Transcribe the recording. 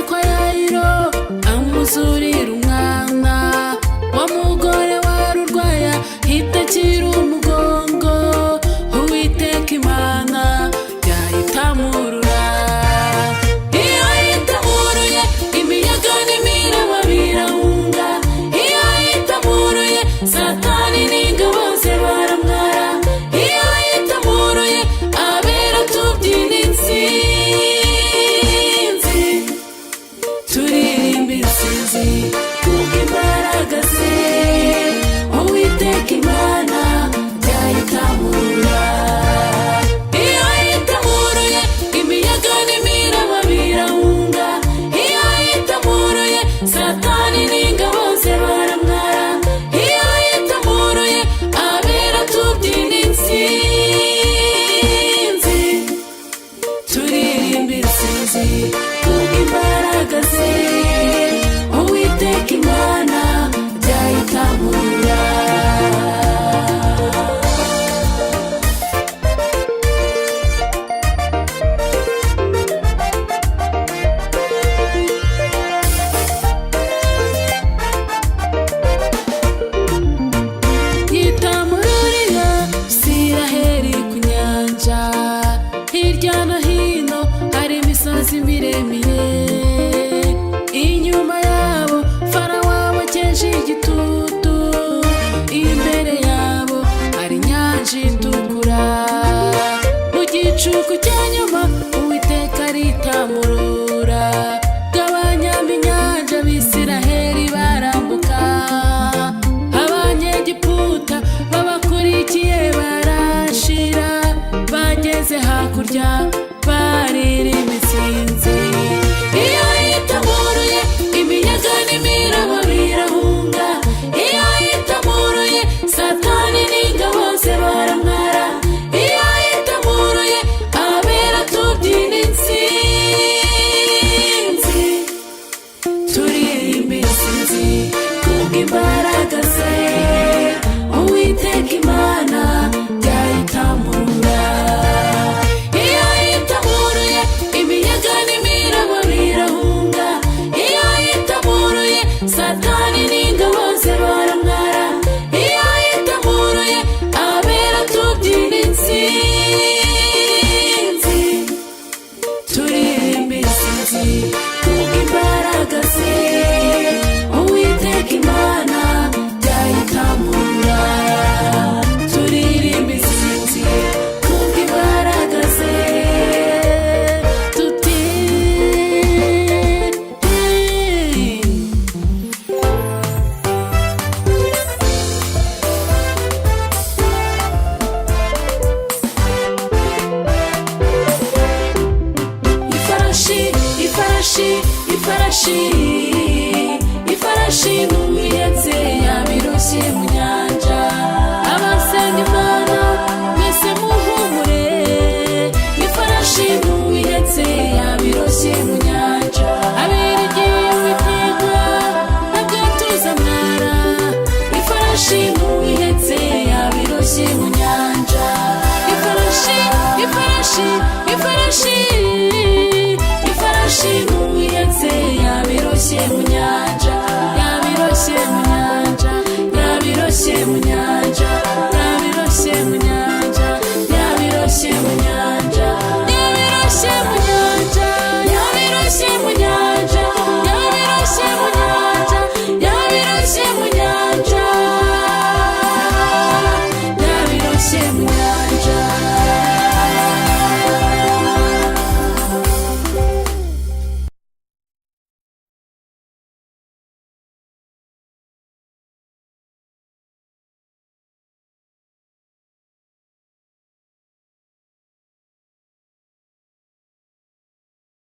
kwa Yayiro amuzurira umwana wa mugore wari urwaye hitakira umugongo. Uwiteka Imana yayitamurura. Iyo yitamuruye imiyaga n'imiraba birahunga. Iyo yitamuruye Satani n'ingabo ze baramwara. Iyo yitamuruye abera tubyina intsinzi, turirimba intsinzi kubw'imbaraga ze. Uwiteka Imana yayitamurura. Iyo yitamuruye imiyaga n'imiraba birahunga. Iyo yitamuruye Satani n'ingabo ze baramwara. Iyo yitamuruye abera tubyina intsinzi, turirimba intsinzi kubw'imbaraga ze. Uwiteka Imana yayitamurura. Yitamururira Isiraheli ku nyanja. Hirya no hino hari imisozi miremire. Inyuma yabo Farawo abokeje igitutu. Imbere yabo hari inyanja itukura. Mu gicuku cya nyuma Uwiteka aritamurura. Gabanyamo inyanja Abisiraheli barambuka. Abanyegiputa babakurikiye barashira. Bageze hakurya baririmba intsinzi. Iyo yitamuruye imiyaga n'imiraba birahunga. Iyo yitamuruye Satani n'ingabo ze baramwara. Iyo yitamuruye abera tubyina intsinzi, turirimba intsinzi kubw'imbaraga ze. Uwiteka Imana yayitamurura. Iyo yitamuruye imiyaga n'imiraba birahunga. Iyo yitamuruye Satani n'ingabo ze baramwara. Iyo yitamuruye abera tubyina intsinzi, turirimba intsinzi kubw'imbaraga ze. Uwiteka Imana yayitamurura. Turirimba intsinzi kubw'imbaraga ze. Tuti ifarashi, ifarashi, ifarashi, ifarashi n'uwihetse yabiroshye mu nyanja. Abasenga Imana mwese muhumure. Ifarashi n'uwihetse yabiroshye mu nyanja. Abirigiye Uwiteka ntabwo tuzamwara. Ifarashi n'uwihetse yabiroshye mu nyanja.